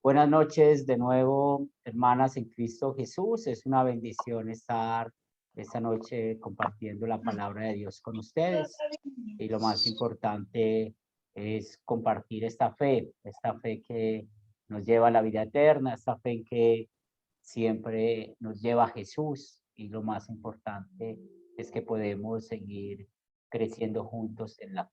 Buenas noches de nuevo, hermanas en Cristo Jesús. Es una bendición estar esta noche compartiendo la palabra de Dios con ustedes. Y lo más importante es compartir esta fe que nos lleva a la vida eterna, esta fe que siempre nos lleva a Jesús. Y lo más importante es que podemos seguir creciendo juntos en la fe.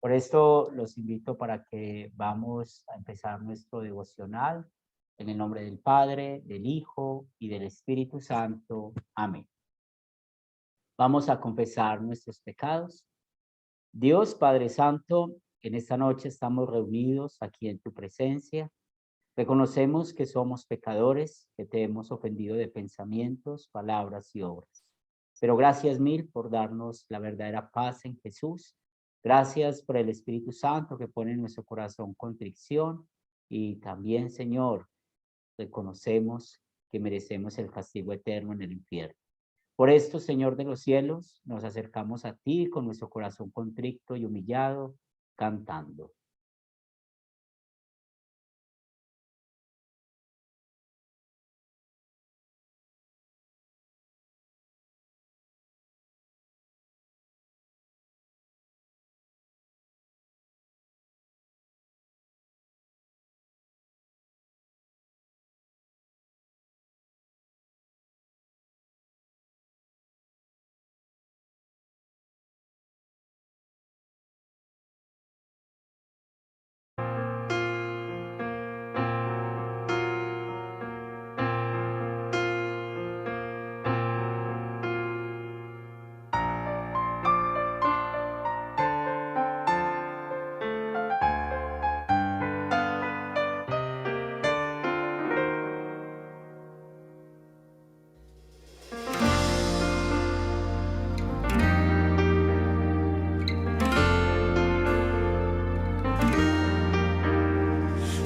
Por esto los invito para que vamos a empezar nuestro devocional en el nombre del Padre, del Hijo y del Espíritu Santo. Amén. Vamos a confesar nuestros pecados. Dios Padre Santo, en esta noche estamos reunidos aquí en tu presencia. Reconocemos que somos pecadores, que te hemos ofendido de pensamientos, palabras y obras. Pero gracias mil por darnos la verdadera paz en Jesús. Gracias por el Espíritu Santo que pone en nuestro corazón contrición. Y también, Señor, reconocemos que merecemos el castigo eterno en el infierno. Por esto, Señor de los cielos, nos acercamos a ti con nuestro corazón contrito y humillado, cantando.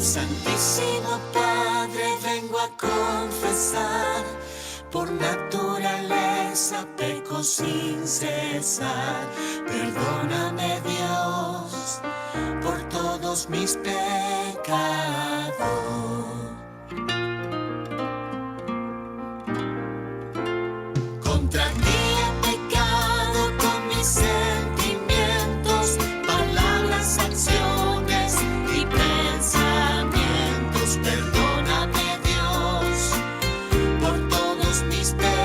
Santísimo Padre, vengo a confesar, por naturaleza peco sin cesar. Perdóname, Dios, por todos mis pecados. Contra ti he pecado con mis sentimientos, palabras, acciones y pensamientos. Perdóname, Dios, por todos mis pecados.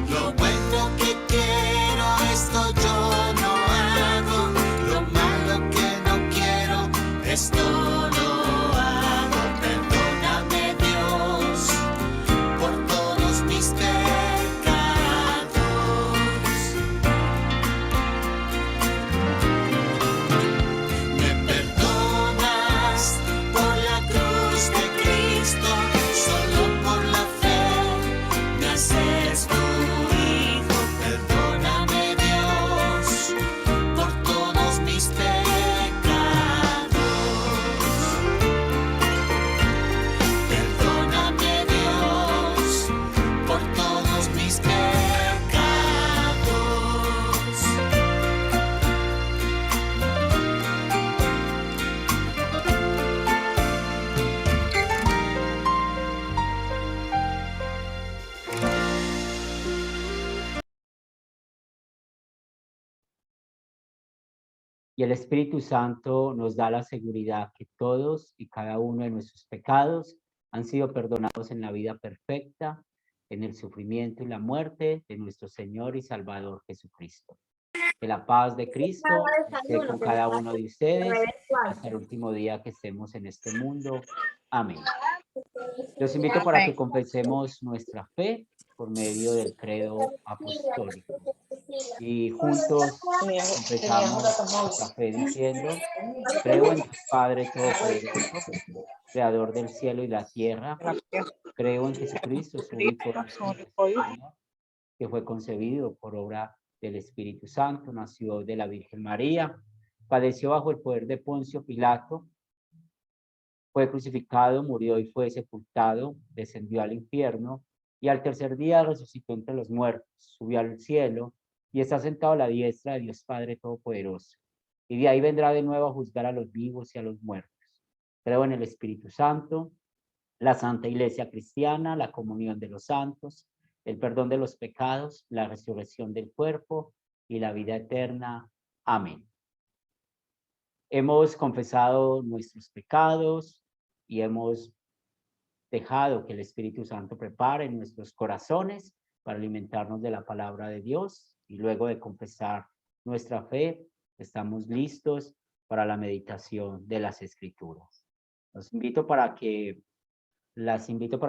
Lo bueno que quiero, esto yo no hago. Lo malo que no quiero, esto no hago. Perdóname, Dios, por todos mis pecados. Me perdonas por la cruz de Cristo, solo por la fe me haces tu hijo. Perdóname, Dios, por todos mis pecados. Perdóname, Dios, por todos mis pecados. Y el Espíritu Santo nos da la seguridad que todos y cada uno de nuestros pecados han sido perdonados en la vida perfecta, en el sufrimiento y la muerte de nuestro Señor y Salvador Jesucristo. Que la paz de Cristo esté con cada uno de ustedes hasta el último día que estemos en este mundo. Amén. Los invito para que confesemos nuestra fe por medio del credo apostólico. Y juntos empezamos nuestra fe diciendo: creo en Dios Padre Todopoderoso, Creador del cielo y la tierra. Creo en Jesucristo, su único Hijo, Señor, que fue concebido por obra del Espíritu Santo, nació de la Virgen María, padeció bajo el poder de Poncio Pilato, fue crucificado, murió y fue sepultado, descendió al infierno, y al tercer día resucitó entre los muertos, subió al cielo y está sentado a la diestra de Dios Padre Todopoderoso. Y de ahí vendrá de nuevo a juzgar a los vivos y a los muertos. Creo en el Espíritu Santo, la Santa Iglesia Cristiana, la comunión de los santos, el perdón de los pecados, la resurrección del cuerpo y la vida eterna. Amén. Hemos confesado nuestros pecados y hemos dejado que el Espíritu Santo prepare nuestros corazones para alimentarnos de la palabra de Dios, y luego de confesar nuestra fe, estamos listos para la meditación de las Escrituras. Las invito para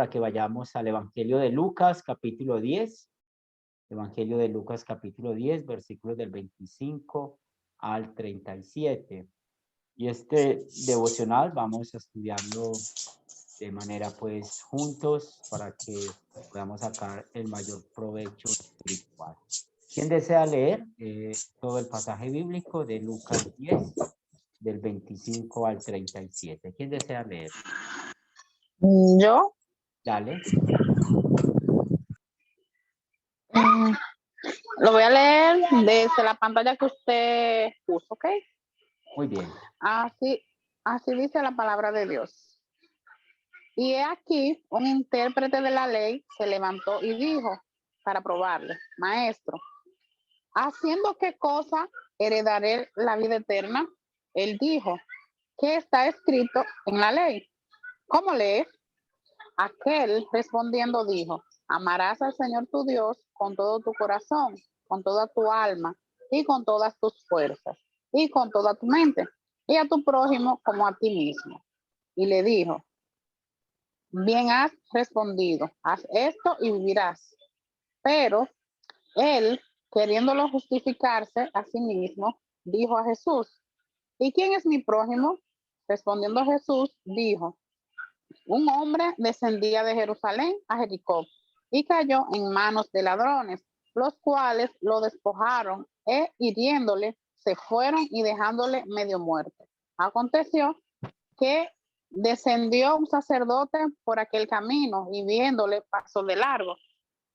que vayamos al Evangelio de Lucas, capítulo 10. Evangelio de Lucas, capítulo 10, versículos del 25 al 37. Y este devocional vamos a estudiarlo de manera pues juntos para que podamos sacar el mayor provecho espiritual. ¿Quién desea leer todo el pasaje bíblico de Lucas 10, del 25 al 37? ¿Quién desea leer? Yo. Dale. Lo voy a leer desde la pantalla que usted puso, ¿ok? Muy bien. Así dice la palabra de Dios. Y he aquí, un intérprete de la ley se levantó y dijo, para probarle: Maestro, ¿haciendo qué cosa heredaré la vida eterna? Él dijo: ¿qué está escrito en la ley? ¿Cómo lees? Aquel respondiendo dijo: amarás al Señor tu Dios con todo tu corazón, con toda tu alma y con todas tus fuerzas y con toda tu mente, y a tu prójimo como a ti mismo. Y le dijo: bien has respondido, haz esto y vivirás. Pero él, queriéndolo justificarse a sí mismo, dijo a Jesús: ¿y quién es mi prójimo? Respondiendo Jesús, dijo: un hombre descendía de Jerusalén a Jericó y cayó en manos de ladrones, los cuales lo despojaron e hiriéndole se fueron y dejándole medio muerto. Aconteció que descendió un sacerdote por aquel camino y viéndole pasó de largo.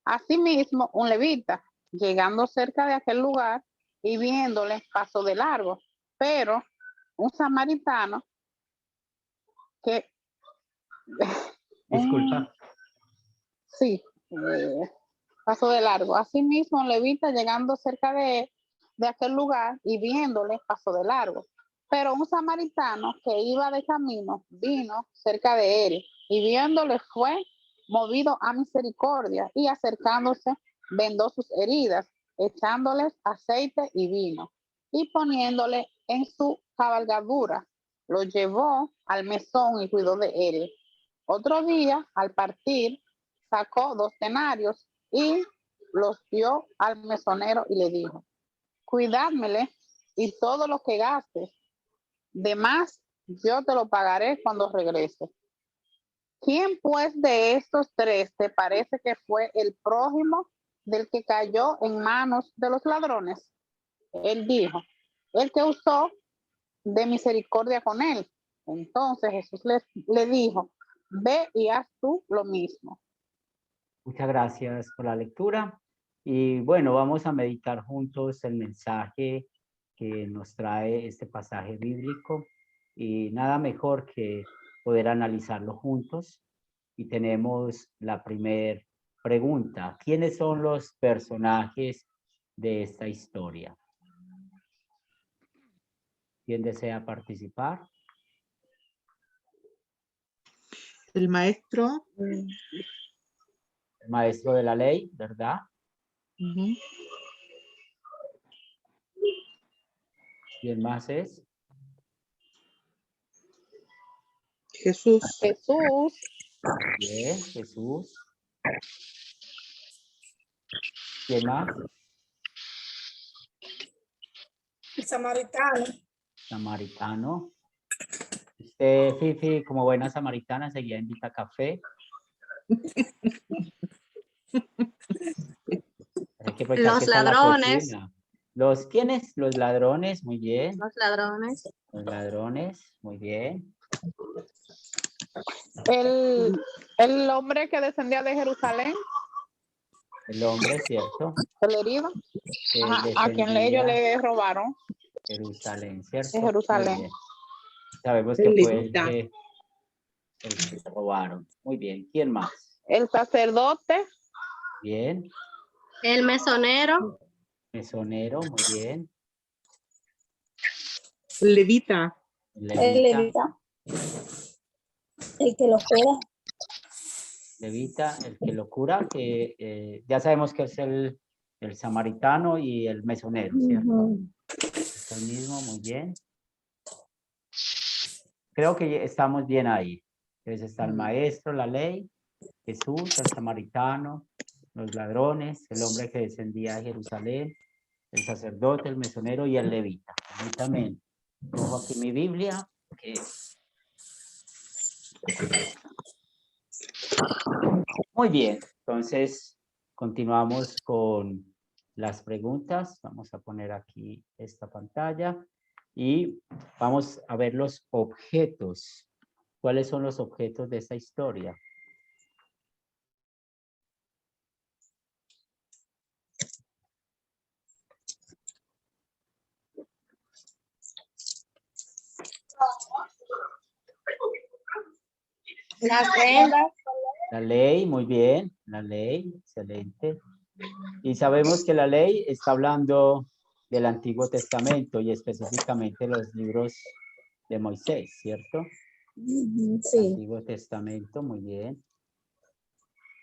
Asimismo, un levita, llegando cerca de aquel lugar y viéndole pasó de largo. Pero un samaritano que... Disculpa. Sí, pasó de largo. Asimismo, un levita, llegando cerca de aquel lugar y viéndole pasó de largo. Pero un samaritano que iba de camino vino cerca de él y viéndole fue movido a misericordia y acercándose vendó sus heridas, echándoles aceite y vino y poniéndole en su cabalgadura, lo llevó al mesón y cuidó de él. Otro día, al partir, sacó 2 denarios y los dio al mesonero y le dijo: cuidádmele y todo lo que gastes, de más yo te lo pagaré cuando regrese. ¿Quién pues de estos 3 te parece que fue el prójimo del que cayó en manos de los ladrones? Él dijo: el que usó de misericordia con él. Entonces Jesús le dijo: ve y haz tú lo mismo. Muchas gracias por la lectura. Y bueno, vamos a meditar juntos el mensaje que nos trae este pasaje bíblico. Y nada mejor que poder analizarlo juntos. Y tenemos la primera pregunta: ¿quiénes son los personajes de esta historia? ¿Quién desea participar? El maestro. El maestro de la ley, ¿verdad? ¿Quién más es? Jesús. Jesús. Bien, Jesús. ¿Quién más? El samaritano. Samaritano. Usted, Fifi, como buena samaritana, seguía invita a café. Los ladrones. ¿Los quiénes? Los ladrones, muy bien. Los ladrones. Los ladrones, muy bien. El hombre que descendía de Jerusalén. el hombre, ¿cierto? el herido, Que ajá, a quien ellos descendía le robaron Jerusalén, ¿cierto? de Muy Jerusalén. bien. Sabemos que fue el Levita. que robaron. Muy bien. ¿Quién más? El sacerdote, Bien. El mesonero. Mesonero, muy bien. Levita. El Levita, levita. El que lo cura. levita, el que lo cura, que ya sabemos que es el samaritano y el mesonero, ¿cierto? Ujú. Es el mismo, muy bien. Creo que estamos bien ahí. Entonces está el maestro, la ley, Jesús, el samaritano, los ladrones, el hombre que descendía de Jerusalén, el sacerdote, el mesonero y el levita. Permítame, cojo aquí mi Biblia. Muy bien, entonces continuamos con las preguntas. Vamos a poner aquí esta pantalla y vamos a ver los objetos. ¿Cuáles son los objetos de esta historia? Las vendas. La ley, muy bien, la ley, excelente. Y sabemos que la ley está hablando del Antiguo Testamento y específicamente los libros de Moisés, ¿cierto? Ujú, sí. Antiguo Testamento, muy bien.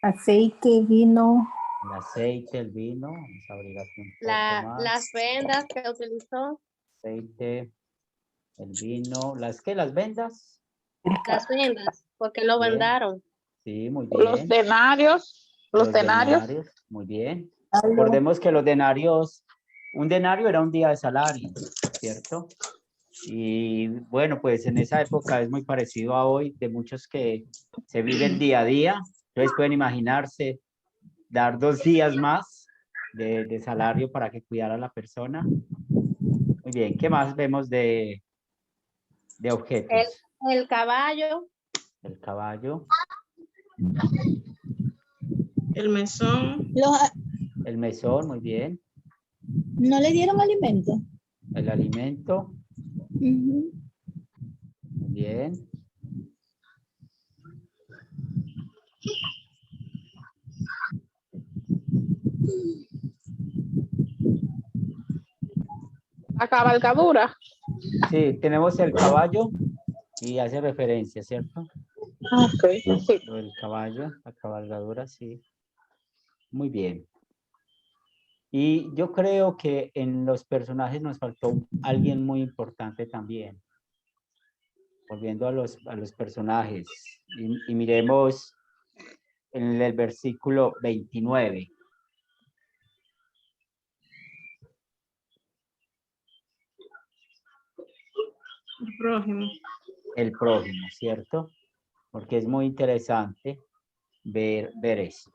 Aceite, vino. El aceite, el vino, vamos a abrir aquí un poco más. Las vendas que utilizó. Aceite, el vino, ¿las qué? ¿Las vendas? Las vendas, porque lo Bien. vendaron. Sí, muy los bien. denarios, los denarios, Muy bien. Algo. Recordemos que los denarios, un denario era un día de salario, ¿cierto? Y bueno, pues en esa época es muy parecido a hoy, de muchos que se viven día a día. Entonces pueden imaginarse dar 2 días más de salario para que cuidara a la persona. Muy bien, ¿qué más vemos de objetos? El caballo. El caballo, El mesón. el mesón, muy bien. ¿No le dieron alimento? El alimento, Ujú. muy bien. la cabalgadura. Sí, tenemos el caballo y hace referencia, ¿cierto? Ok, sí. Lo del caballo, la cabalgadura, sí. Muy bien. Y yo creo que en los personajes nos faltó alguien muy importante también. Volviendo a los personajes. Y miremos en el versículo 29. El prójimo. El prójimo, ¿cierto? Porque es muy interesante ver eso.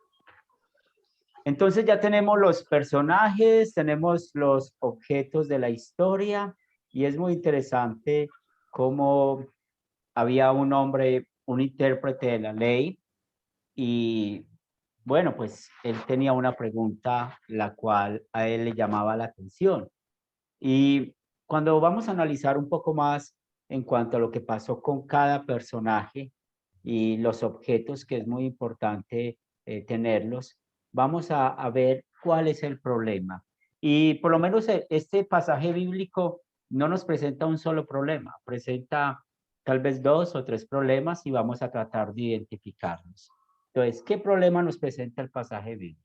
Entonces ya tenemos los personajes, tenemos los objetos de la historia y es muy interesante cómo había un hombre, un intérprete de la ley y bueno, pues él tenía una pregunta la cual a él le llamaba la atención. Y cuando vamos a analizar un poco más en cuanto a lo que pasó con cada personaje y los objetos, que es muy importante tenerlos, vamos a ver cuál es el problema. Y por lo menos este pasaje bíblico no nos presenta un solo problema, presenta tal vez 2 o 3 problemas y vamos a tratar de identificarlos. Entonces, ¿qué problema nos presenta el pasaje bíblico?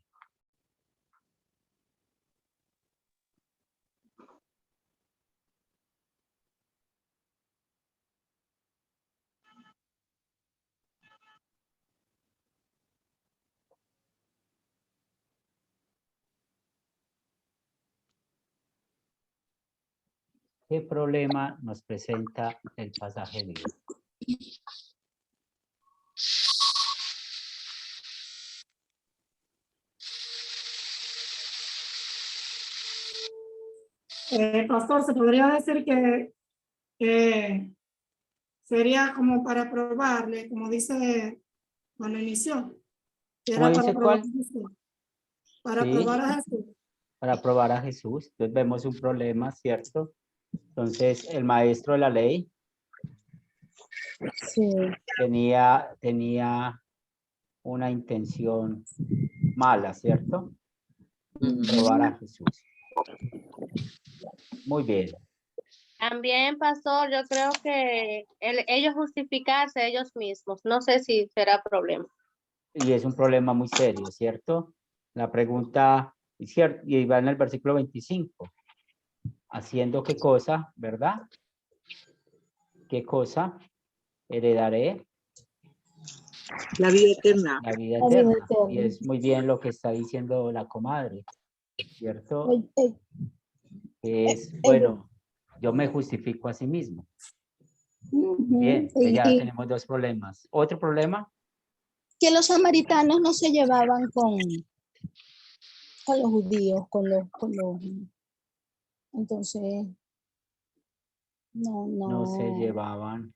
¿Qué problema nos presenta el pasaje bíblico? Pastor, se podría decir que sería como para probarle, como dice cuando inició. ¿Cómo dice cuál? para Sí. probar a Jesús. Para probar a Jesús. Entonces vemos un problema, ¿cierto? Entonces el maestro de la ley Sí. tenía una intención mala, ¿cierto? Probar a Jesús. Muy bien. También, pastor, yo creo que ellos justificarse ellos mismos. No sé si será problema. Y es un problema muy serio, ¿cierto? La pregunta, es cierto, y va en el versículo 25. ¿Haciendo qué cosa, verdad? ¿Qué cosa heredaré? La vida eterna. La vida La vida eterna. Y eterna. es muy bien lo que está diciendo la comadre, ¿cierto? Es, bueno, yo me justifico a sí mismo. Bien, entonces ya tenemos dos problemas. ¿Otro problema? Que los samaritanos no se llevaban con los judíos, entonces No se llevaban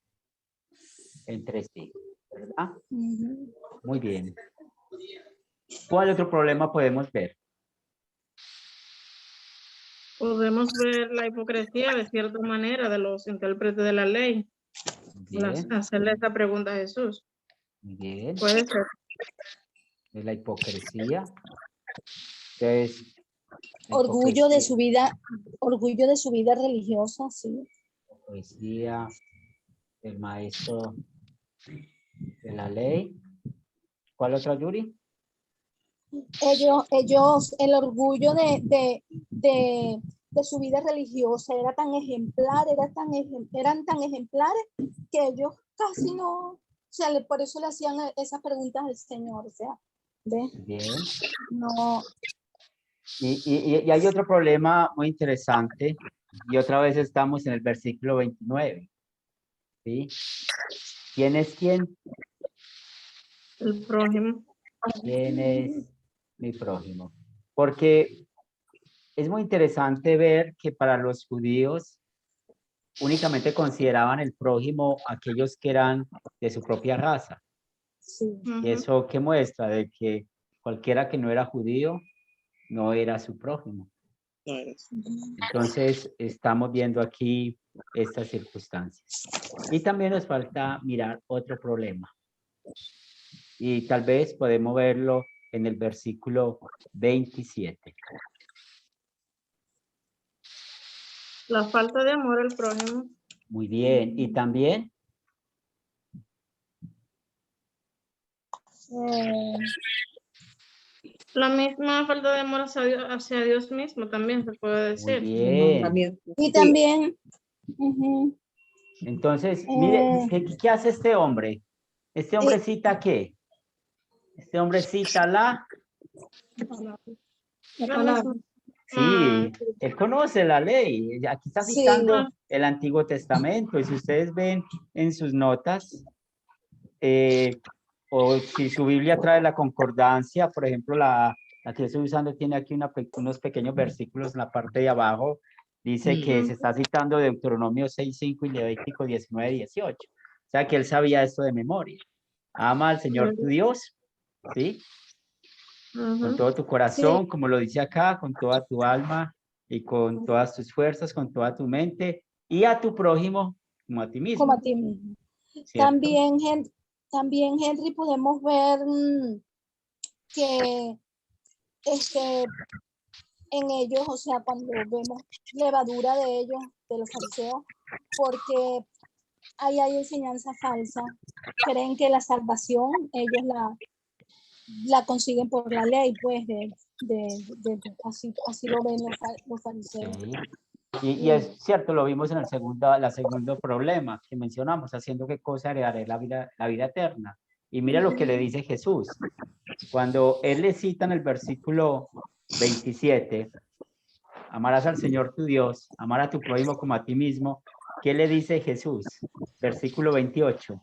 entre sí, ¿verdad? Ujú. Muy bien. ¿Cuál otro problema podemos ver? Podemos ver la hipocresía de cierta manera de los intérpretes de la ley. Bien, Hacerle esta pregunta a Jesús. muy bien. Puede ser. De la hipocresía. Entonces, la Orgullo de hipocresía, su vida religiosa, sí. hipocresía del maestro de la ley. ¿Cuál otro, Yuri? Ellos, el orgullo de su vida religiosa era tan ejemplar, eran tan ejemplares que ellos casi no, o sea, por eso le hacían esas preguntas al Señor, o sea, ¿ves? Bien. No, Y hay otro problema muy interesante, y otra vez estamos en el versículo 29. ¿Sí? ¿Quién es quién? El prójimo. ¿Quién es mi prójimo? Porque es muy interesante ver que para los judíos únicamente consideraban el prójimo aquellos que eran de su propia raza. sí. ¿Y eso qué muestra? De que cualquiera que no era judío no era su prójimo. Entonces, estamos viendo aquí estas circunstancias. Y también nos falta mirar otro problema. Y tal vez podemos verlo en el versículo 27. La falta de amor al prójimo. Muy bien. Y también La misma falta de amor hacia Dios mismo también se puede muy decir. bien. Y también, ujú, Entonces, mire, ¿qué hace este hombre? ¿Este hombre cita qué? Este hombre cita la... La palabra. Sí, él conoce la ley. Aquí está Sí. citando el Antiguo Testamento. Y si ustedes ven en sus notas, o si su Biblia trae la concordancia, por ejemplo, la que estoy usando tiene aquí unos pequeños versículos en la parte de abajo. Dice que se está citando Deuteronomio 6:5 y Levítico 19:18. O sea que él sabía esto de memoria. Ama al Señor tu Dios, ¿sí? Con todo tu corazón, como lo dice acá, con toda tu alma y con todas tus fuerzas, con toda tu mente, y a tu prójimo como a ti mismo. como a ti mismo. ¿Cierto? También, Henry, podemos ver que en ellos, o sea, cuando vemos levadura de ellos, de los fariseos, porque ahí hay enseñanza falsa, creen que la salvación ellos la consiguen por la ley, pues, así lo ven los fariseos. Sí. Y es cierto, lo vimos en el segundo problema que mencionamos, haciendo qué cosa heredaré la vida eterna. Y mira lo que le dice Jesús. Cuando él le cita en el versículo 27, amarás al Señor tu Dios, amar a tu prójimo como a ti mismo, ¿qué le dice Jesús? Versículo 28.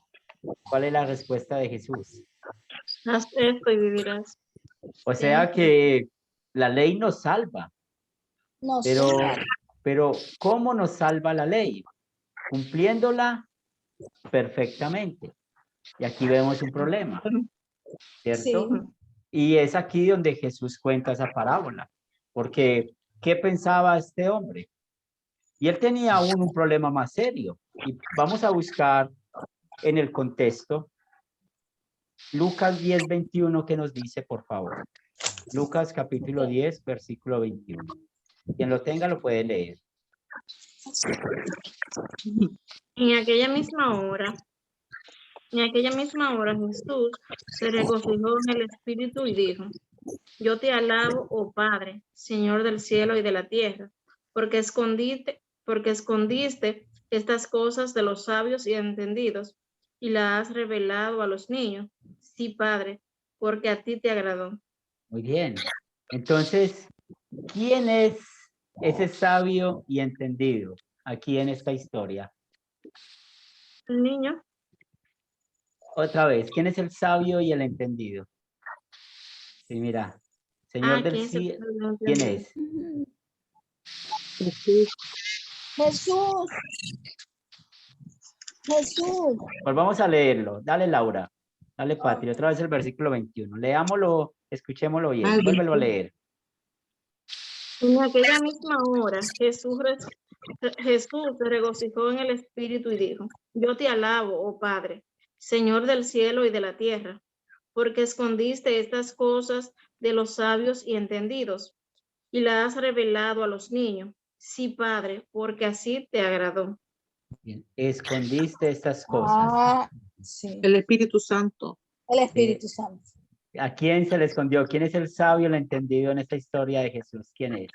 ¿Cuál es la respuesta de Jesús? Haz esto y vivirás. O sea que la ley nos salva, No sé. pero ¿cómo nos salva la ley? Cumpliéndola perfectamente. Y aquí vemos un problema, ¿cierto? Sí. Y es aquí donde Jesús cuenta esa parábola, porque ¿qué pensaba este hombre? Y él tenía aún un problema más serio. Y vamos a buscar en el contexto Lucas 10, 21, ¿qué nos dice, por favor? Lucas capítulo 10, versículo 21. Quien lo tenga lo puede leer. En aquella misma hora Jesús se regocijó en el Espíritu y dijo: Yo te alabo, oh Padre, Señor del cielo y de la tierra, porque escondiste estas cosas de los sabios y entendidos y las has revelado a los niños. Sí, Padre, porque a ti te agradó. Muy bien. Entonces, ¿quién es ese sabio y entendido aquí en esta historia? El niño, Otra vez, ¿quién es el sabio y el entendido? Sí, mira, Señor del ¿quién es el cielo, sabio y ¿quién entendido? es? Jesús. Jesús. Pues vamos a leerlo. Dale, Laura. Dale, Patria. Otra vez el versículo 21. Leámoslo, escuchémoslo bien. Vuélvelo a leer. En aquella misma hora Jesús se regocijó en el Espíritu y dijo: Yo te alabo, oh Padre, Señor del cielo y de la tierra, porque escondiste estas cosas de los sabios y entendidos y las has revelado a los niños. Sí, Padre, porque así te agradó. Bien. Escondiste estas cosas. Sí. El Espíritu Santo. El Espíritu Santo. ¿A quién se le escondió? ¿Quién es el sabio, el entendido en esta historia de Jesús? ¿Quién es?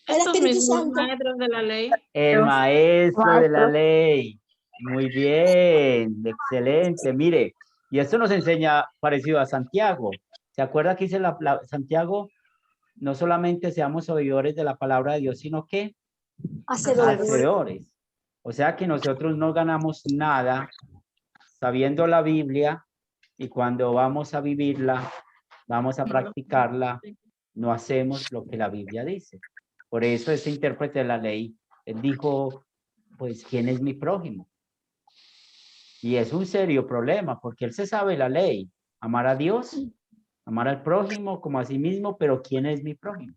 El Estos Espíritu mismos Santo. maestros de la ley. El maestro de la ley. Muy bien, excelente. Mire, y esto nos enseña parecido a Santiago. ¿Se acuerda que dice Santiago? No solamente seamos oidores de la palabra de Dios, sino que hacedores. O sea que nosotros no ganamos nada sabiendo la Biblia y cuando vamos a vivirla, vamos a practicarla, no hacemos lo que la Biblia dice. Por eso ese intérprete de la ley, él dijo, pues, ¿quién es mi prójimo? Y es un serio problema porque él se sabe la ley, amar a Dios, amar al prójimo como a sí mismo, pero ¿quién es mi prójimo?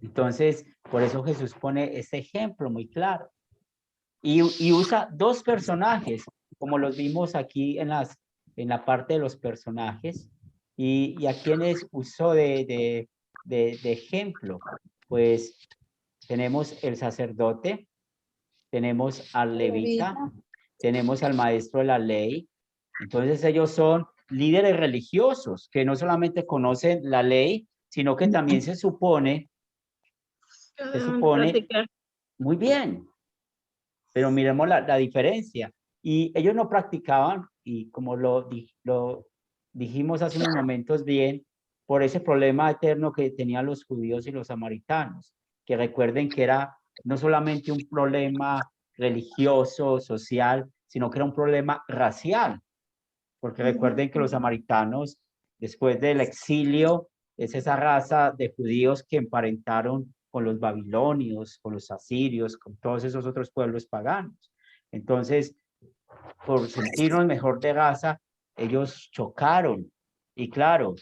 Entonces, por eso Jesús pone ese ejemplo muy claro. Y usa dos personajes, como los vimos aquí en la parte de los personajes. Y a quienes usó de ejemplo, pues tenemos el sacerdote, tenemos al levita, tenemos al maestro de la ley. Entonces ellos son líderes religiosos que no solamente conocen la ley, sino que también se supone muy bien, pero miremos la diferencia. Y ellos no practicaban, y como lo dijimos hace unos momentos bien, por ese problema eterno que tenían los judíos y los samaritanos, que recuerden que era no solamente un problema religioso, social, sino que era un problema racial, porque recuerden que los samaritanos, después del exilio, es esa raza de judíos que emparentaron con los babilonios, con los asirios, con todos esos otros pueblos paganos. Entonces, por sentirnos mejor de raza, ellos chocaron. Y claro,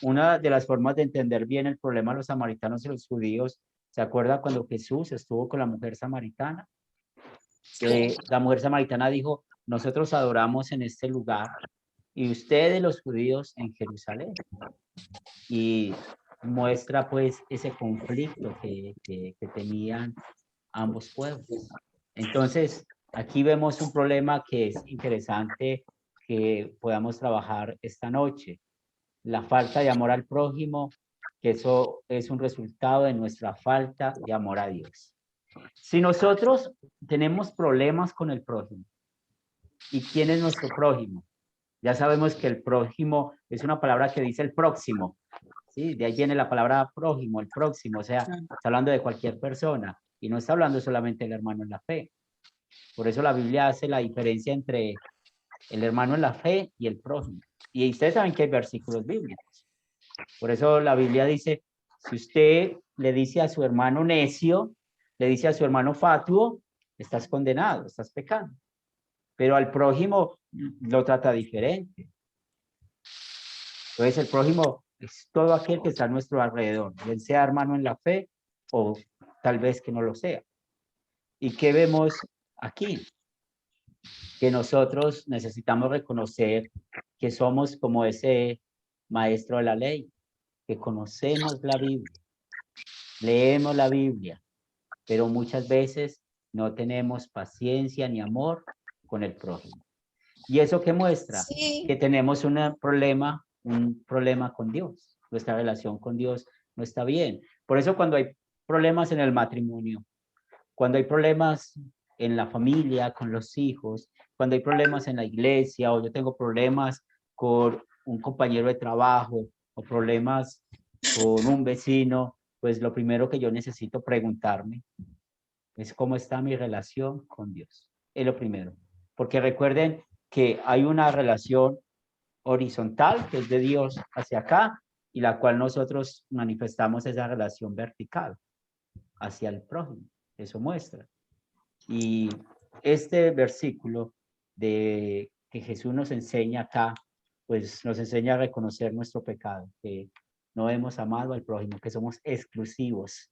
una de las formas de entender bien el problema de los samaritanos y los judíos, ¿se acuerda cuando Jesús estuvo con la mujer samaritana? La mujer samaritana dijo, nosotros adoramos en este lugar y ustedes los judíos en Jerusalén. Y muestra pues ese conflicto que tenían ambos pueblos. Entonces, aquí vemos un problema que es interesante que podamos trabajar esta noche. La falta de amor al prójimo, que eso es un resultado de nuestra falta de amor a Dios. Si nosotros tenemos problemas con el prójimo, ¿y quién es nuestro prójimo? Ya sabemos que el prójimo es una palabra que dice el próximo, ¿sí? De ahí viene la palabra prójimo, el próximo, o sea, está hablando de cualquier persona y no está hablando solamente del hermano en la fe. Por eso la Biblia hace la diferencia entre el hermano en la fe y el prójimo. Y ustedes saben que hay versículos bíblicos. Por eso la Biblia dice, si usted le dice a su hermano necio, le dice a su hermano fatuo, estás condenado, estás pecando. Pero al prójimo lo trata diferente. Entonces el prójimo es todo aquel que está a nuestro alrededor, bien sea hermano en la fe o tal vez que no lo sea. ¿Y qué vemos aquí? Que nosotros necesitamos reconocer que somos como ese maestro de la ley, que conocemos la Biblia, leemos la Biblia, pero muchas veces no tenemos paciencia ni amor con el prójimo. ¿Y eso qué muestra? Sí. Que tenemos un problema con Dios. Nuestra relación con Dios no está bien. Por eso cuando hay problemas en el matrimonio, cuando hay problemas en la familia, con los hijos, cuando hay problemas en la iglesia, o yo tengo problemas con un compañero de trabajo, o problemas con un vecino, pues lo primero que yo necesito preguntarme es cómo está mi relación con Dios. Es lo primero. Porque recuerden que hay una relación horizontal, que es de Dios hacia acá, y la cual nosotros manifestamos esa relación vertical hacia el prójimo. Eso muestra. Y este versículo de que Jesús nos enseña acá, pues nos enseña a reconocer nuestro pecado, que no hemos amado al prójimo, que somos exclusivos.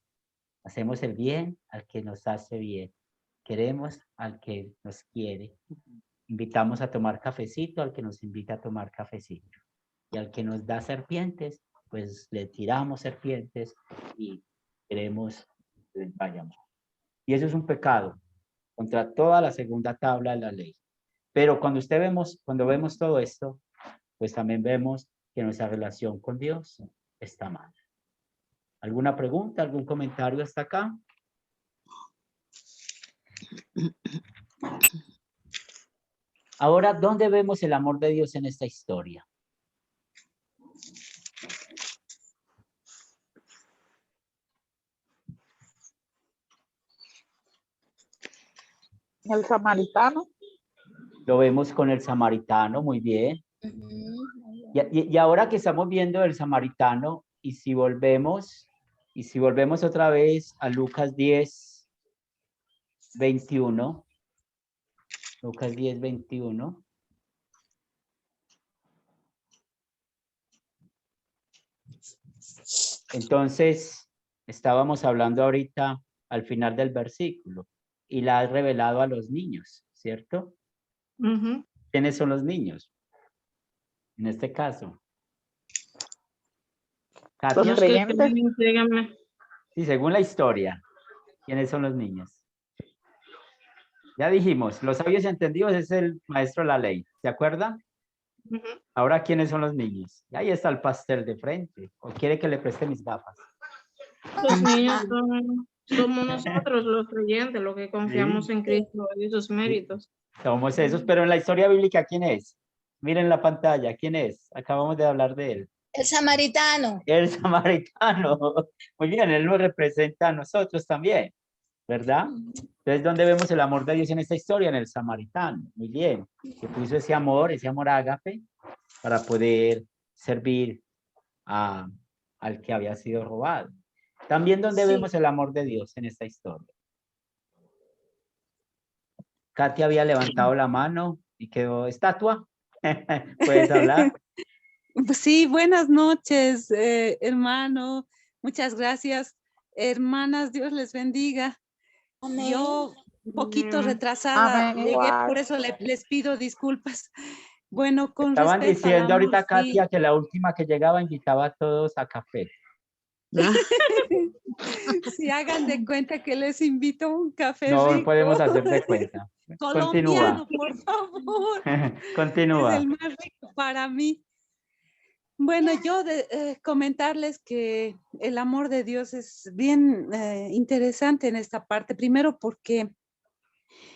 Hacemos el bien al que nos hace bien. Queremos al que nos quiere. Invitamos a tomar cafecito al que nos invita a tomar cafecito. Y al que nos da serpientes, pues le tiramos serpientes y queremos que vayamos. Y eso es un pecado contra toda la segunda tabla de la ley. Pero cuando vemos todo esto, pues también vemos que nuestra relación con Dios está mal. ¿Alguna pregunta, algún comentario hasta acá? Ahora, ¿dónde vemos el amor de Dios en esta historia? El samaritano. Lo vemos con el samaritano, muy bien. Y ahora que estamos viendo el samaritano, y si volvemos otra vez a Lucas 10, 21. Lucas 10, 21. Entonces, estábamos hablando ahorita al final del versículo, y la has revelado a los niños, ¿cierto? ¿Quiénes son los niños? En este caso. Katia. Los creyentes. Dígame. Sí, según la historia. ¿Quiénes son los niños? Ya dijimos, los sabios entendidos es el maestro de la ley. ¿Se acuerdan? Ahora, ¿quiénes son los niños? Y ahí está el pastel de frente. ¿O quiere que le preste mis gafas? Los niños somos nosotros, los creyentes, los que confiamos en Cristo y sus méritos. Somos esos, pero en la historia bíblica, ¿quién es? Miren la pantalla, ¿quién es? Acabamos de hablar de él. El samaritano. El samaritano. Muy bien, él nos representa a nosotros también, ¿verdad? Entonces, ¿dónde vemos el amor de Dios en esta historia? En el samaritano. Muy bien. Que puso ese amor ágape, para poder servir al que había sido robado. También, ¿dónde vemos el amor de Dios en esta historia? Katia había levantado la mano y quedó estatua. ¿Puedes hablar? Sí, buenas noches, hermano. Muchas gracias. Hermanas, Dios les bendiga. Amén. Yo un poquito retrasada Amén. llegué, por eso les pido disculpas. Bueno, con Estaban respecto al diciendo amor, ahorita, sí. Katia, que la última que llegaba invitaba a todos a café. Si hagan de cuenta que les invito a un café No, rico. no podemos hacer de cuenta. Colombiano, Continúa. por favor. Continúa. Es el más rico para mí. Bueno, yo comentarles que el amor de Dios es bien interesante en esta parte. Primero porque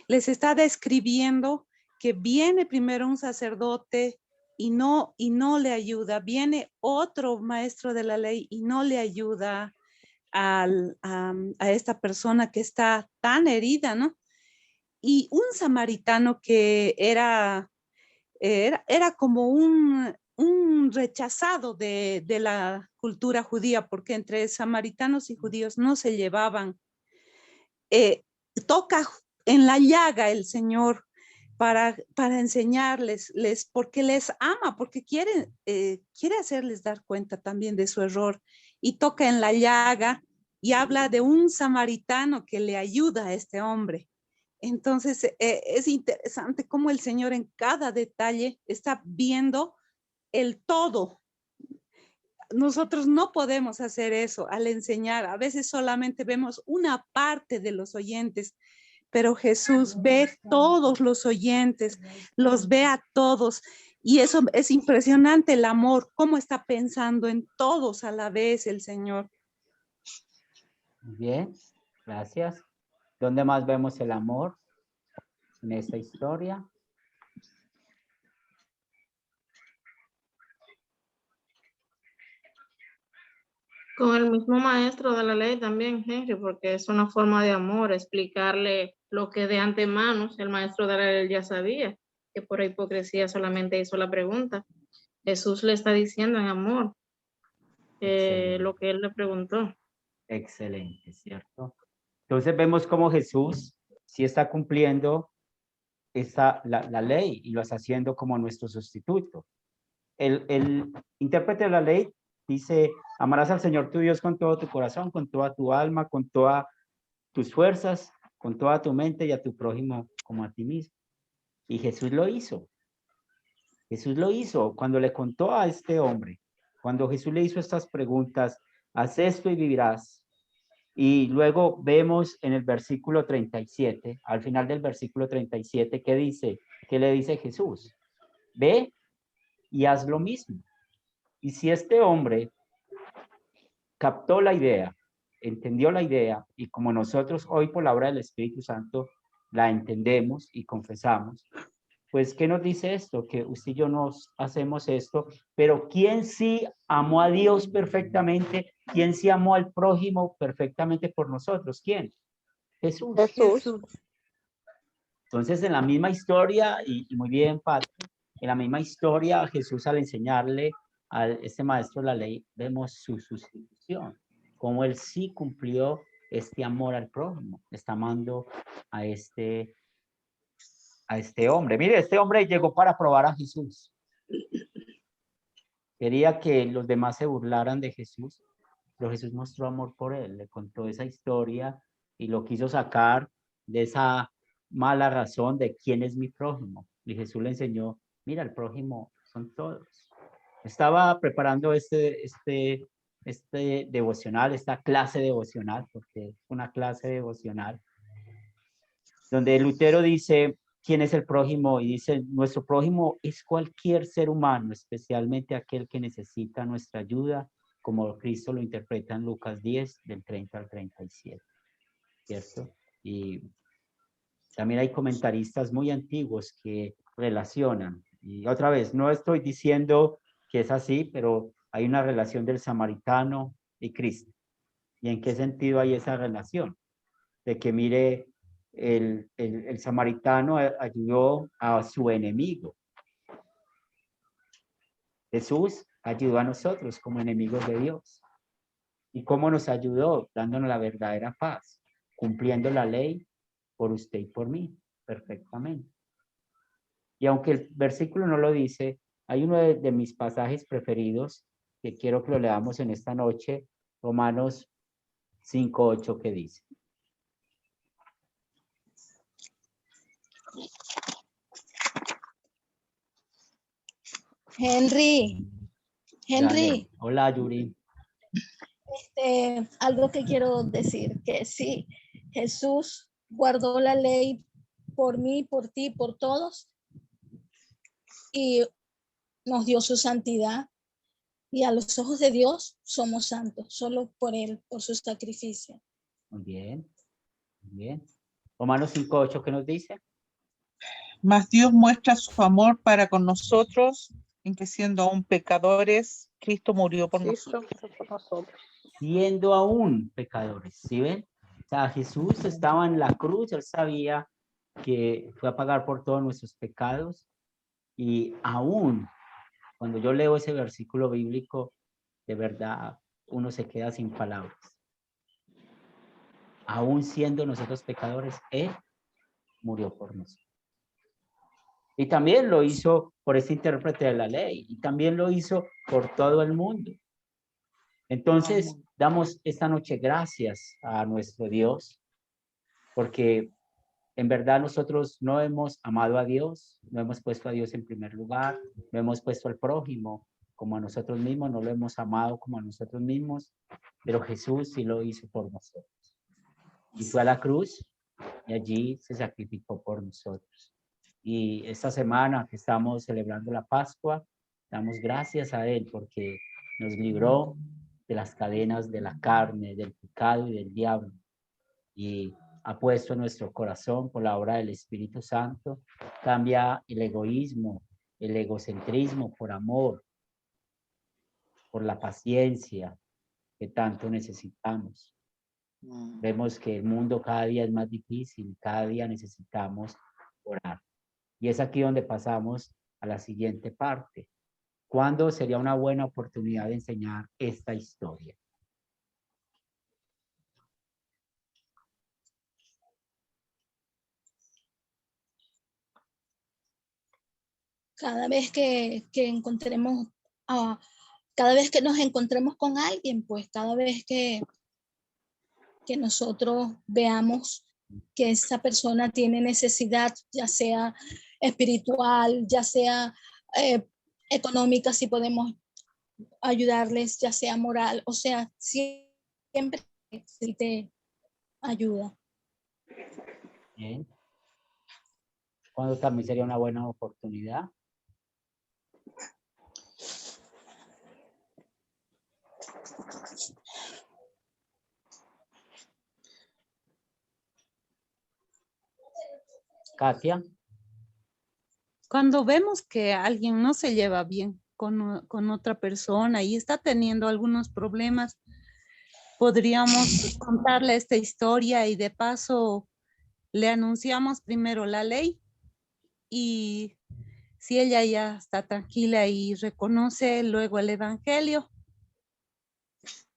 les está describiendo que viene primero un sacerdote y no le ayuda. Viene otro maestro de la ley y no le ayuda a esta persona que está tan herida, ¿no? Y un samaritano que era como un rechazado de la cultura judía, porque entre samaritanos y judíos no se llevaban. Toca en la llaga el Señor para enseñarles, porque les ama, porque quiere hacerles dar cuenta también de su error, y toca en la llaga y habla de un samaritano que le ayuda a este hombre. Entonces, es interesante cómo el Señor en cada detalle está viendo el todo. Nosotros no podemos hacer eso al enseñar. A veces solamente vemos una parte de los oyentes, pero Jesús ve todos los oyentes, los ve a todos. Y eso es impresionante, el amor, cómo está pensando en todos a la vez el Señor. Bien, gracias. ¿Dónde más vemos el amor en esta historia? Con el mismo maestro de la ley también, Henry, porque es una forma de amor, explicarle lo que de antemano el maestro de la ley ya sabía, que por hipocresía solamente hizo la pregunta. Jesús le está diciendo en amor lo que él le preguntó. Excelente, ¿cierto? Entonces vemos cómo Jesús sí está cumpliendo la ley y lo está haciendo como nuestro sustituto. El intérprete de la ley dice, amarás al Señor tu Dios con todo tu corazón, con toda tu alma, con todas tus fuerzas, con toda tu mente y a tu prójimo como a ti mismo. Y Jesús lo hizo. Jesús lo hizo cuando le contó a este hombre, cuando Jesús le hizo estas preguntas, haz esto y vivirás. Y luego vemos en el versículo 37, al final del versículo 37, ¿qué dice? ¿Qué le dice Jesús? Ve y haz lo mismo. Y si este hombre captó la idea, entendió la idea, y como nosotros hoy por la obra del Espíritu Santo la entendemos y confesamos, pues, ¿qué nos dice esto? Que usted y yo nos hacemos esto, pero ¿quién sí amó a Dios perfectamente? ¿Quién sí amó al prójimo perfectamente por nosotros? ¿Quién? Jesús. Jesús. Entonces, en la misma historia, y muy bien, Pat, en la misma historia, Jesús al enseñarle a este maestro de la ley, vemos su sustitución, como él sí cumplió este amor al prójimo, está amando a este hombre. Mire, este hombre llegó para probar a Jesús. Quería que los demás se burlaran de Jesús, pero Jesús mostró amor por él, le contó esa historia y lo quiso sacar de esa mala razón de quién es mi prójimo. Y Jesús le enseñó, mira, el prójimo son todos. Estaba preparando este devocional, esta clase devocional, porque es una clase devocional, donde Lutero dice, ¿quién es el prójimo? Y dice, nuestro prójimo es cualquier ser humano, especialmente aquel que necesita nuestra ayuda, como Cristo lo interpreta en Lucas 10, del 30 al 37, ¿cierto? Y también hay comentaristas muy antiguos que relacionan, y otra vez, no estoy diciendo que es así, pero hay una relación del samaritano y Cristo. ¿Y en qué sentido hay esa relación? De que mire, el samaritano ayudó a su enemigo. Jesús ayudó a nosotros como enemigos de Dios. ¿Y cómo nos ayudó? Dándonos la verdadera paz, cumpliendo la ley por usted y por mí, perfectamente. Y aunque el versículo no lo dice, hay uno de mis pasajes preferidos que quiero que lo leamos en esta noche, Romanos 5:8, que dice. Henry, Dale. Hola, Yuri. algo que quiero decir, que sí, Jesús guardó la ley por mí, por ti, por todos, y nos dio su santidad, y a los ojos de Dios somos santos, solo por Él, por su sacrificio. Muy bien, muy bien. Romanos 5:8, ¿qué nos dice? Mas Dios muestra su amor para con nosotros, en que siendo aún pecadores, Cristo murió por nosotros. Siendo aún pecadores, ¿sí ven? O sea, Jesús estaba en la cruz, él sabía que fue a pagar por todos nuestros pecados, y aún cuando yo leo ese versículo bíblico, de verdad, uno se queda sin palabras. Aún siendo nosotros pecadores, él murió por nosotros. Y también lo hizo por ese intérprete de la ley. Y también lo hizo por todo el mundo. Entonces, damos esta noche gracias a nuestro Dios, porque en verdad nosotros no hemos amado a Dios, no hemos puesto a Dios en primer lugar, no hemos puesto al prójimo como a nosotros mismos, no lo hemos amado como a nosotros mismos, pero Jesús sí lo hizo por nosotros. Y fue a la cruz y allí se sacrificó por nosotros. Y esta semana que estamos celebrando la Pascua, damos gracias a Él porque nos libró de las cadenas de la carne, del pecado y del diablo. Y ha puesto en nuestro corazón, por la obra del Espíritu Santo, cambia el egoísmo, el egocentrismo por amor, por la paciencia que tanto necesitamos. Vemos que el mundo cada día es más difícil, cada día necesitamos orar. Y es aquí donde pasamos a la siguiente parte. ¿Cuándo sería una buena oportunidad de enseñar esta historia? Cada vez que encontremos, cada vez que nos encontremos con alguien, pues cada vez que nosotros veamos que esa persona tiene necesidad, ya sea espiritual, ya sea económica, si podemos ayudarles, ya sea moral, o sea, siempre necesite ayuda. Bien. ¿Cuándo también sería una buena oportunidad? Katia. Cuando vemos que alguien no se lleva bien con otra persona y está teniendo algunos problemas, podríamos contarle esta historia y de paso le anunciamos primero la ley y si ella ya está tranquila y reconoce luego el evangelio.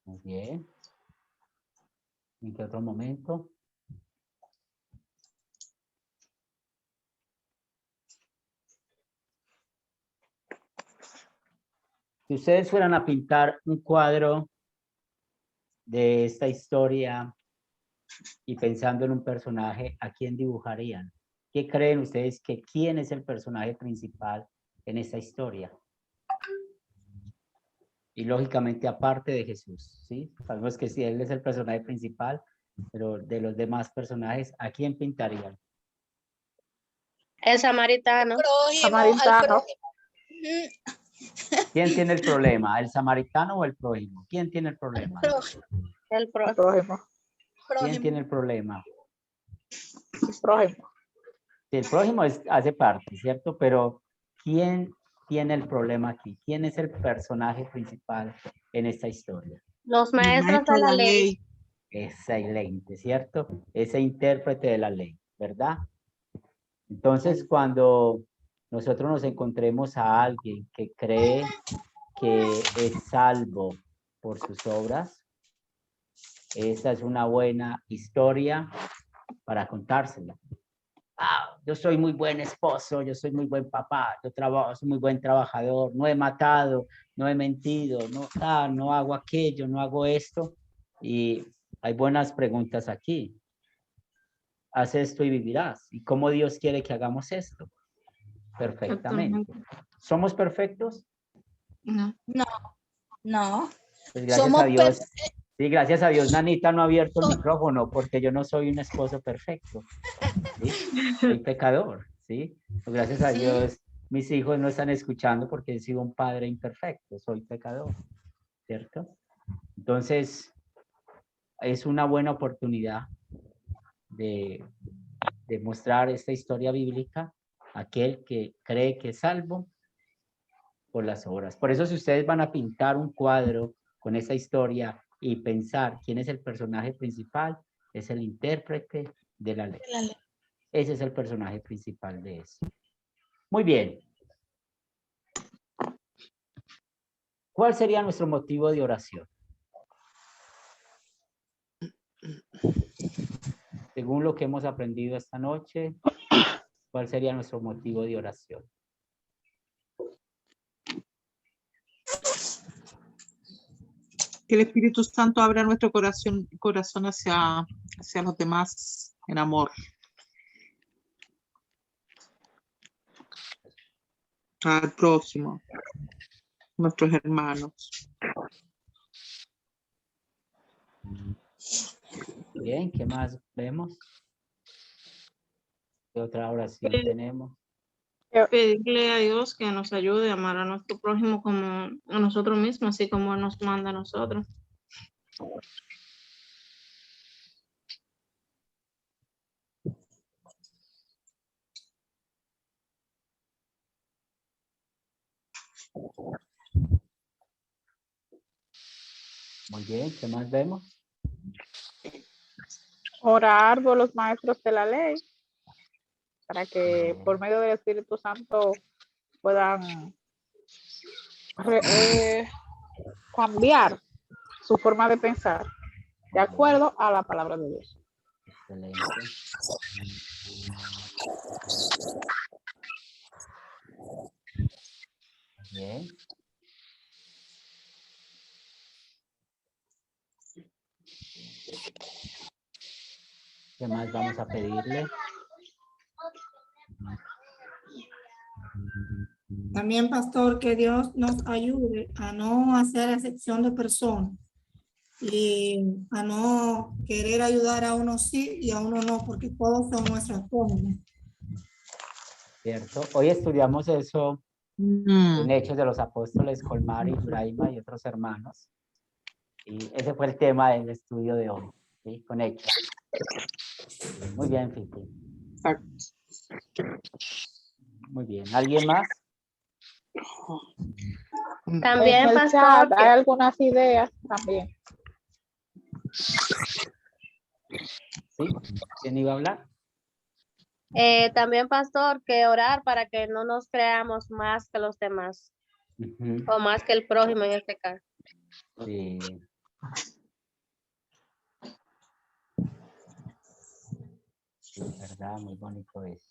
Muy bien. ¿En qué otro momento? Si ustedes fueran a pintar un cuadro de esta historia y pensando en un personaje, ¿a quién dibujarían? ¿Qué creen ustedes que quién es el personaje principal en esta historia? Y lógicamente aparte de Jesús, ¿sí? Sabemos que sí, él es el personaje principal, pero de los demás personajes, ¿a quién pintarían? El samaritano. Samaritano. ¿Quién tiene el problema? ¿El samaritano o el prójimo? ¿Quién tiene el problema? El pro. Prójimo. ¿Quién tiene el problema? Prójimo. Sí, el prójimo hace parte, ¿cierto? Pero ¿quién tiene el problema aquí? ¿Quién es el personaje principal en esta historia? Los maestros de la ley. Excelente, ¿cierto? Ese intérprete de la ley, ¿verdad? Entonces, cuando nosotros nos encontremos a alguien que cree que es salvo por sus obras, esa es una buena historia para contársela. Yo soy muy buen esposo, yo soy muy buen papá, yo trabajo, soy muy buen trabajador, no he matado, no he mentido, no hago aquello, no hago esto. Y hay buenas preguntas aquí. Haz esto y vivirás. ¿Y cómo Dios quiere que hagamos esto? Perfectamente. ¿Somos perfectos? No. Pues gracias a Dios. Sí, gracias a Dios, Nanita no ha abierto el micrófono porque yo no soy un esposo perfecto. ¿Sí? Soy pecador, ¿sí? Pues gracias a Dios, mis hijos no están escuchando porque he sido un padre imperfecto, soy pecador, ¿cierto? Entonces, es una buena oportunidad de mostrar esta historia bíblica a aquel que cree que es salvo por las obras. Por eso, si ustedes van a pintar un cuadro con esa historia y pensar quién es el personaje principal, es el intérprete de la ley. Ese es el personaje principal de eso. Muy bien. ¿Cuál sería nuestro motivo de oración? Según lo que hemos aprendido esta noche, ¿Cuál sería nuestro motivo de oración? Que el Espíritu Santo abra nuestro corazón hacia los demás en amor. Al próximo, nuestros hermanos. Bien, ¿qué más vemos? ¿Qué otra oración tenemos? Pedirle a Dios que nos ayude a amar a nuestro prójimo como a nosotros mismos, así como Él nos manda a nosotros. Muy bien, ¿qué más vemos? Orar por los maestros de la ley, para que por medio del Espíritu Santo puedan cambiar su forma de pensar de acuerdo a la palabra de Dios. Excelente. Bien. ¿Qué más vamos a pedirle? También, pastor, que Dios nos ayude a no hacer excepción de personas y a no querer ayudar a uno sí y a uno no, porque todos son nuestras formas. ¿Cierto? Hoy estudiamos eso en Hechos de los Apóstoles con Mari, Braima y otros hermanos. Y ese fue el tema del estudio de hoy, ¿sí? Con Hechos. Muy bien, Fifi. Muy bien. ¿Alguien más? También, En el pastor, chat hay algunas ideas también. ¿Sí? ¿Quién iba a hablar? también, pastor, que orar para que no nos creamos más que los demás, Ujú. o más que el prójimo en este caso. Sí. Sí, verdad, muy bonito eso.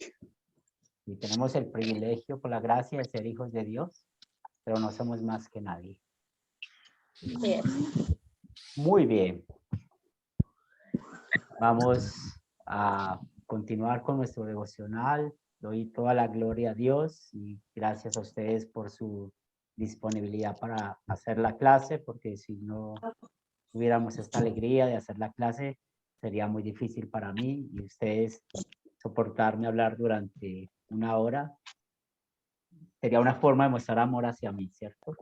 Y tenemos el privilegio, por la gracia, de ser hijos de Dios, pero no somos más que nadie. Yes. Muy bien. Vamos a continuar con nuestro devocional. Doy toda la gloria a Dios y gracias a ustedes por su disponibilidad para hacer la clase, porque si no tuviéramos esta alegría de hacer la clase, sería muy difícil para mí y ustedes soportarme hablar durante una hora. Sería una forma de mostrar amor hacia mí, ¿cierto?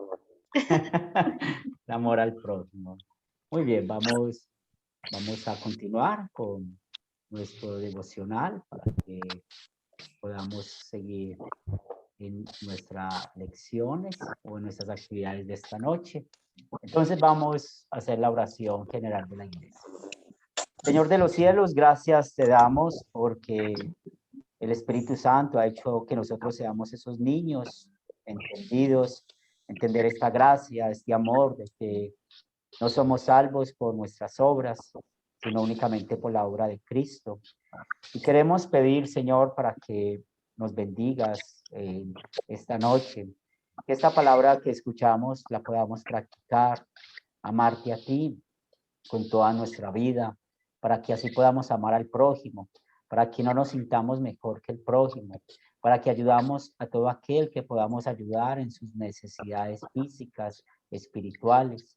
El amor al prójimo. Muy bien, vamos a continuar con nuestro devocional para que podamos seguir en nuestras lecciones o en nuestras actividades de esta noche. Entonces vamos a hacer la oración general de la iglesia. Señor de los cielos, gracias te damos porque el Espíritu Santo ha hecho que nosotros seamos esos niños entendidos, entender esta gracia, este amor de que no somos salvos por nuestras obras, sino únicamente por la obra de Cristo. Y queremos pedir, Señor, para que nos bendigas esta noche, que esta palabra que escuchamos la podamos practicar, amarte a ti con toda nuestra vida, para que así podamos amar al prójimo, para que no nos sintamos mejor que el prójimo, para que ayudamos a todo aquel que podamos ayudar en sus necesidades físicas, espirituales.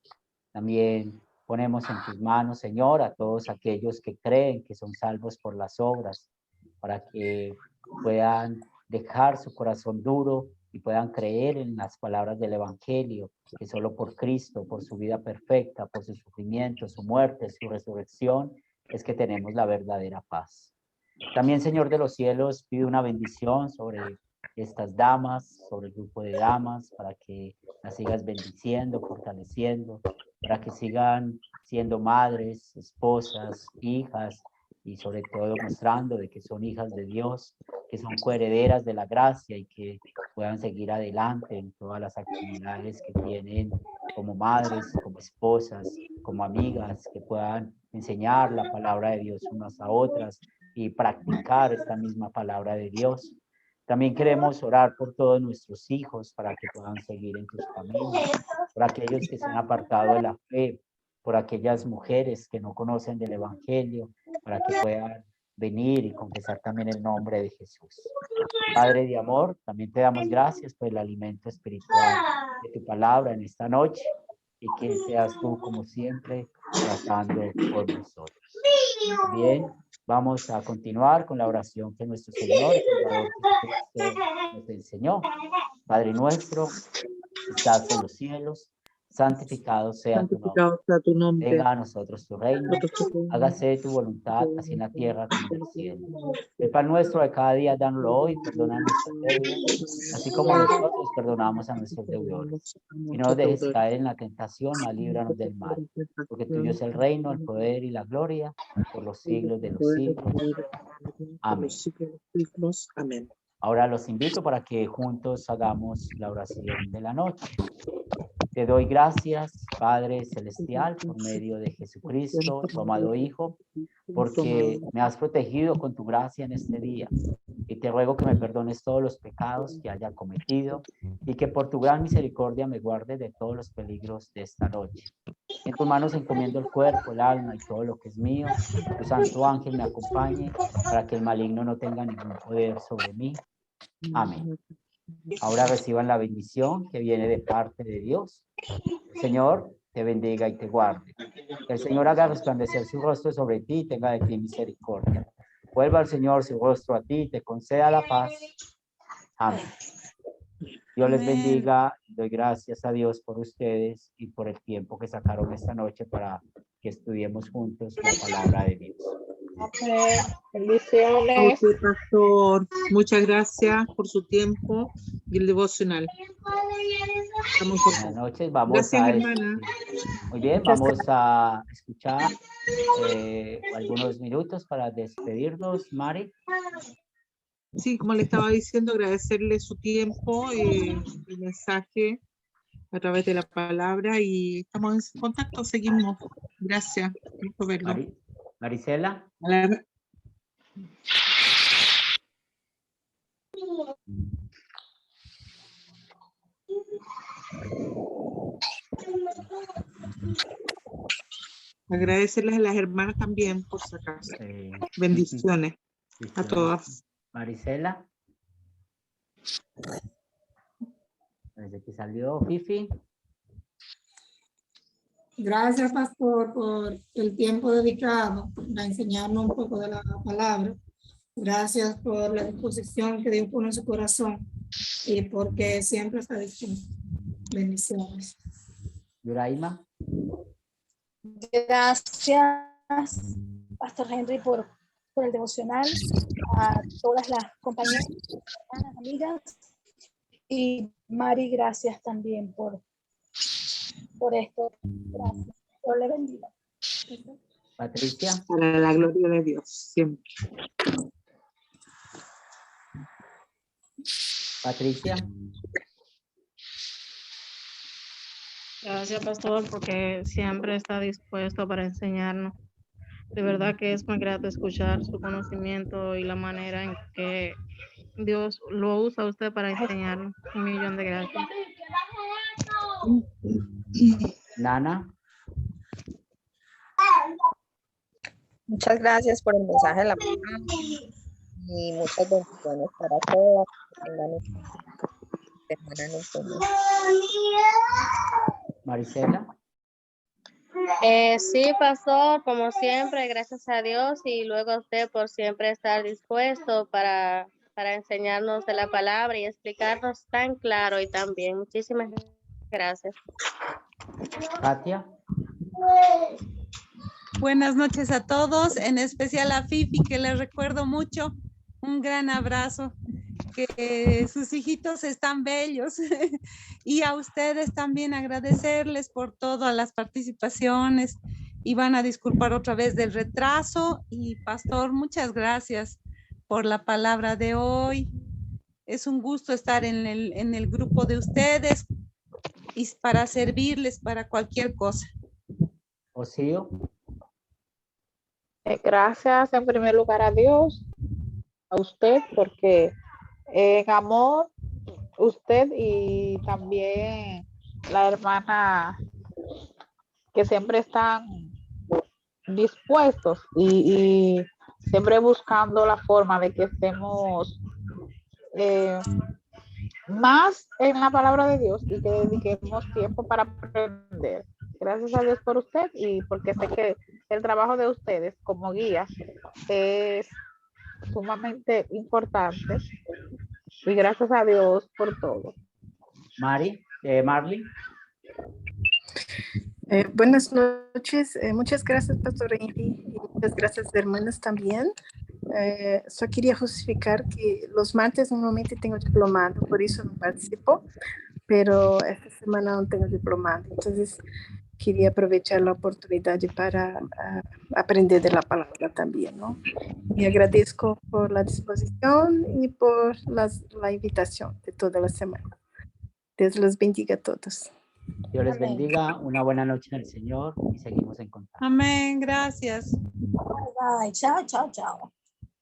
También ponemos en tus manos, Señor, a todos aquellos que creen que son salvos por las obras, para que puedan dejar su corazón duro y puedan creer en las palabras del Evangelio, que solo por Cristo, por su vida perfecta, por su sufrimiento, su muerte, su resurrección, es que tenemos la verdadera paz. También, Señor de los cielos, pido una bendición sobre estas damas, sobre el grupo de damas, para que las sigas bendiciendo, fortaleciendo, para que sigan siendo madres, esposas, hijas, y sobre todo mostrando de que son hijas de Dios, que son coherederas de la gracia y que puedan seguir adelante en todas las actividades que tienen como madres, como esposas, como amigas, que puedan enseñar la palabra de Dios unas a otras, y practicar esta misma palabra de Dios. También queremos orar por todos nuestros hijos para que puedan seguir en tus caminos, por aquellos que se han apartado de la fe, por aquellas mujeres que no conocen del Evangelio, para que puedan venir y confesar también el nombre de Jesús. Padre de amor, también te damos gracias por el alimento espiritual de tu palabra en esta noche y que seas tú, como siempre, tratando por nosotros. Bien, vamos a continuar con la oración que nuestro Señor y Salvador Jesucristo nos enseñó. Padre nuestro, que estás en los cielos, santificado sea tu nombre. Santificado sea tu nombre. Venga a nosotros tu reino, hágase tu voluntad, así en la tierra como en el cielo. El pan nuestro de cada día, dánoslo hoy, perdona nuestras deudas, así como nosotros perdonamos a nuestros deudores. Y no nos dejes caer en la tentación, mas líbranos del mal. Porque tuyo es el reino, el poder y la gloria, por los siglos de los siglos. Amén. Amén. Ahora los invito para que juntos hagamos la oración de la noche. Te doy gracias, Padre Celestial, por medio de Jesucristo, tu amado Hijo, porque me has protegido con tu gracia en este día. Y te ruego que me perdones todos los pecados que haya cometido y que por tu gran misericordia me guarde de todos los peligros de esta noche. En tus manos encomiendo el cuerpo, el alma y todo lo que es mío. Tu santo ángel me acompañe para que el maligno no tenga ningún poder sobre mí. Amén. Ahora reciban la bendición que viene de parte de Dios. El Señor te bendiga y te guarde. El Señor haga resplandecer su rostro sobre ti y tenga de ti misericordia. Vuelva el Señor su rostro a ti y te conceda la paz. Amén. Dios les bendiga. Doy gracias a Dios por ustedes y por el tiempo que sacaron esta noche para que estudiemos juntos la palabra de Dios. Bendiciones. Ok, pastor. Muchas gracias por su tiempo y el devocional. Estamos Buenas noches. Vamos Gracias, a hermana. Muy bien, vamos a escuchar algunos minutos para despedirnos, Mari. Sí, como le estaba diciendo, agradecerle su tiempo, el mensaje a través de la palabra y estamos en contacto, seguimos. Gracias. Por verlo. Marisela. Agradecerles a las hermanas también por sacarse. Bendiciones a todas. Marisela. Desde que salió Fifi. Gracias, pastor, por el tiempo dedicado a enseñarnos un poco de la palabra. Gracias por la disposición que Dios pone en su corazón y porque siempre está dispuesto. Bendiciones. Yuraima. Gracias, Pastor Henry, por el devocional, a todas las compañeras, hermanas, amigas, y Mari, gracias también por esto. Gracias. Dios le bendiga. Patricia. Para la gloria de Dios, siempre. Patricia. Gracias, pastor, porque siempre está dispuesto para enseñarnos. De verdad que es muy grato escuchar su conocimiento y la manera en que Dios lo usa a usted para enseñarnos. 1.000.000 de gracias. Nana. Muchas gracias por el mensaje de la palabra y muchas bendiciones para todas. Que tengan una semana en el Señor. Marisela. Sí, pastor, como siempre, gracias a Dios y luego a usted por siempre estar dispuesto para enseñarnos de la palabra y explicarnos tan claro y tan bien. Muchísimas gracias. Katia. Buenas noches a todos, en especial a Fifi, que les recuerdo mucho. Un gran abrazo, que sus hijitos están bellos. Y a ustedes también agradecerles por todas las participaciones. Y van a disculpar otra vez del retraso. Y pastor, muchas gracias por la palabra de hoy. Es un gusto estar en el grupo de ustedes y para servirles para cualquier cosa. Ocío. Gracias en primer lugar a Dios, a usted, porque en amor, usted y también la hermana que siempre están dispuestos y siempre buscando la forma de que estemos más en la palabra de Dios y que dediquemos tiempo para aprender. Gracias a Dios por usted y porque sé que el trabajo de ustedes como guías es sumamente importante y gracias a Dios por todo. Marley. Buenas noches, muchas gracias, Pastor Henry, y muchas gracias, hermanas, también. Só quería justificar que los martes normalmente tengo diplomado, por eso no participo, pero esta semana no tengo diplomado, entonces quería aprovechar la oportunidad para aprender de la palabra también, ¿no? Y agradezco por la disposición y por la invitación de toda la semana. Dios los bendiga a todos. Dios les Amén. bendiga, una buena noche en el Señor y seguimos en contacto. Amén, gracias. Bye, bye. Chao, chao, chao.